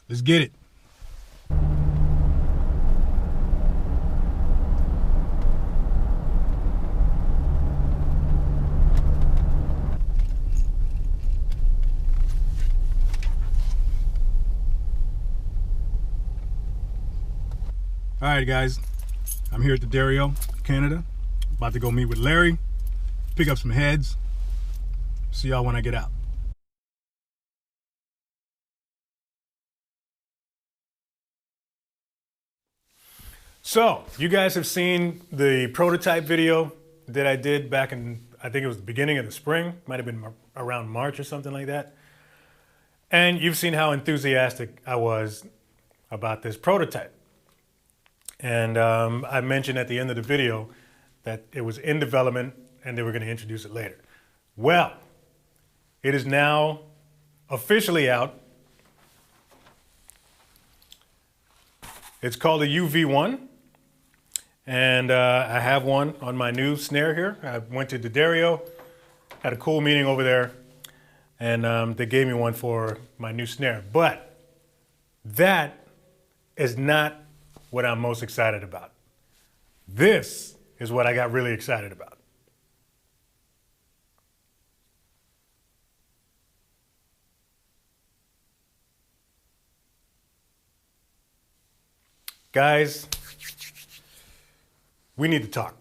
Let's get it. All right, guys, I'm here at the Dario, Canada. About to go meet with Larry, pick up some heads. See y'all when I get out. So, you guys have seen the prototype video that I did back in, I think it was the beginning of the spring, might have been around March or something like that. And you've seen how enthusiastic I was about this prototype. And I mentioned at the end of the video that it was in development and they were going to introduce it later. Well, it is now officially out. It's called a UV1. And I have one on my new snare here. I went to the Dario, had a cool meeting over there, and they gave me one for my new snare. But that is not what I'm most excited about. This is what I got really excited about. Guys, we need to talk.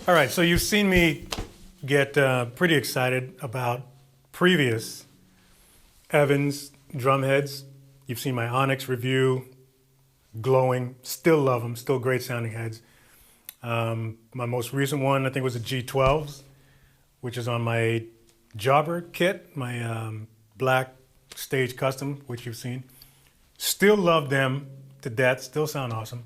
All right, so you've seen me get pretty excited about previous Evans Drumheads. You've seen my Onyx review, glowing, still love them, still great sounding heads. My most recent one, I think, was the G12s, which is on my Jobber kit, my black stage custom, which you've seen. Still love them to death, still sound awesome.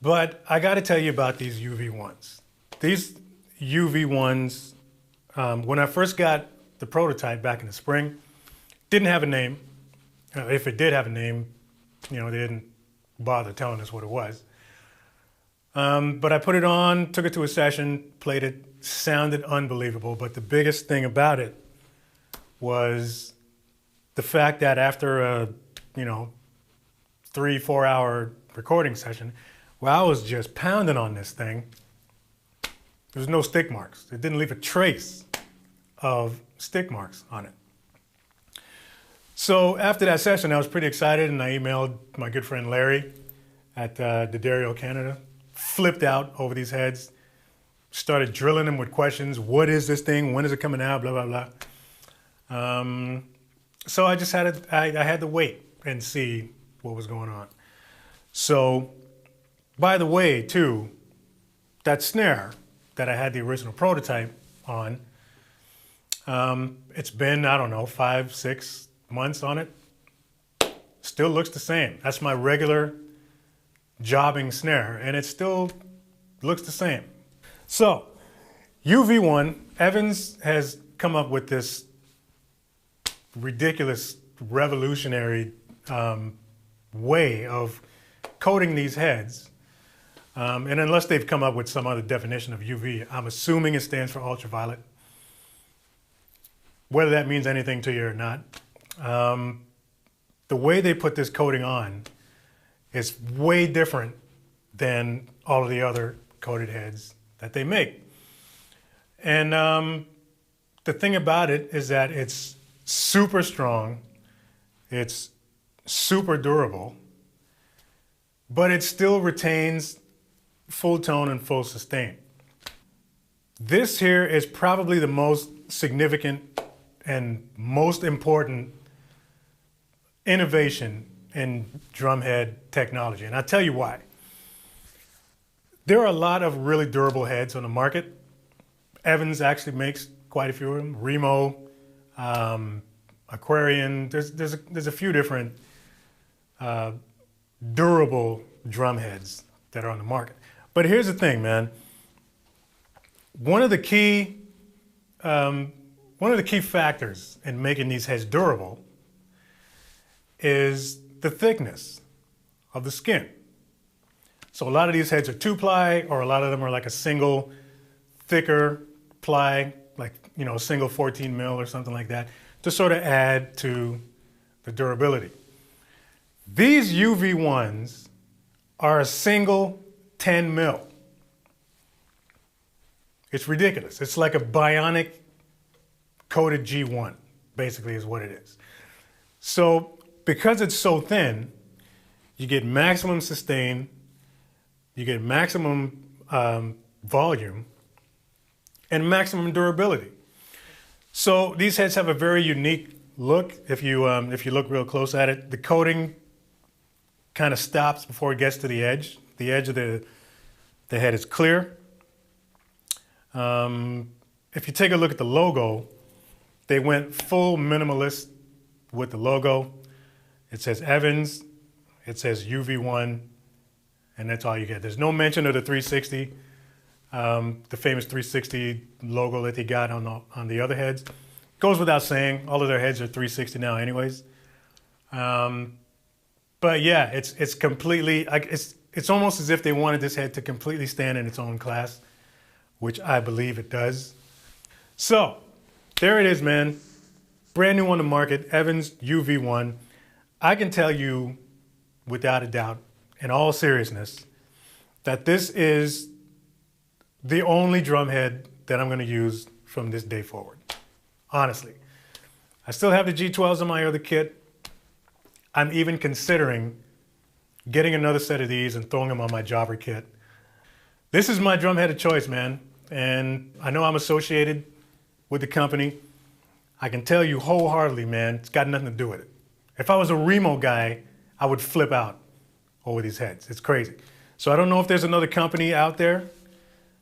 But I got to tell you about these UV1s. These UV1s, when I first got the prototype back in the spring, didn't have a name. If it did have a name, they didn't bother telling us what it was. But I put it on, took it to a session, played it, sounded unbelievable. But the biggest thing about it was the fact that after a, 3-4 hour recording session, where I was just pounding on this thing, there was no stick marks. It didn't leave a trace of stick marks on it. So after that session, I was pretty excited, and I emailed my good friend Larry at D'Addario Canada, flipped out over these heads, started drilling him with questions. What is this thing? When is it coming out? Blah, blah, blah. So I just I had to wait and see what was going on. So, by the way, too, that snare that I had the original prototype on, it's been, I don't know, 5-6 months on it. Still looks the same. That's my regular jobbing snare, and it still looks the same. So, UV1, Evans has come up with this ridiculous, revolutionary way of coating these heads. And unless they've come up with some other definition of UV, I'm assuming it stands for ultraviolet. Whether that means anything to you or not. The way they put this coating on is way different than all of the other coated heads that they make. And the thing about it is that it's super strong, it's super durable, but it still retains full tone and full sustain. This here is probably the most significant and most important innovation in drumhead technology, and I'll tell you why. There are a lot of really durable heads on the market. Evans actually makes quite a few of them. Remo, Aquarian, there's a few different durable drum heads that are on the market. But here's the thing, man. One of the key factors in making these heads durable is the thickness of the skin. So a lot of these heads are 2-ply, or a lot of them are like a single thicker ply, like a single 14 mil or something like that, to sort of add to the durability. These UV1s are a single 10 mil. It's ridiculous. It's like a bionic coated G1, basically is what it is. So because it's so thin, you get maximum sustain, you get maximum volume, and maximum durability. So these heads have a very unique look. If you look real close at it, the coating kind of stops before it gets to the edge. The edge of the head is clear. If you take a look at the logo, they went full minimalist with the logo. It says Evans, it says UV1, and that's all you get. There's no mention of the 360, the famous 360 logo that they got on the other heads. Goes without saying, all of their heads are 360 now anyways. But yeah, it's completely, it's almost as if they wanted this head to completely stand in its own class, which I believe it does. So there it is, man. Brand new on the market, Evans UV1. I can tell you without a doubt, in all seriousness, that this is the only drum head that I'm going to use from this day forward. Honestly. I still have the G12s in my other kit. I'm even considering getting another set of these and throwing them on my jobber kit. This is my drum head of choice, man. And I know I'm associated with the company. I can tell you wholeheartedly, man, it's got nothing to do with it. If I was a Remo guy, I would flip out over these heads. It's crazy. So I don't know if there's another company out there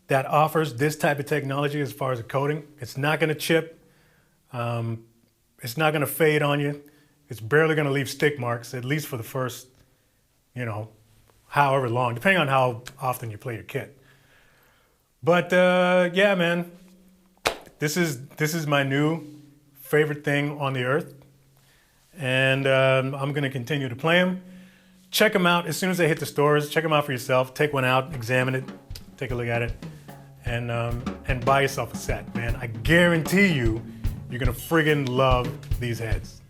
that offers this type of technology as far as the coating. It's not going to chip. It's not going to fade on you. It's barely going to leave stick marks, at least for the first, however long, depending on how often you play your kit. But yeah, man, this is my new favorite thing on the earth. And I'm going to continue to play them. Check them out as soon as they hit the stores. Check them out for yourself. Take one out, examine it, take a look at it, and buy yourself a set, man. I guarantee you, you're going to friggin' love these heads.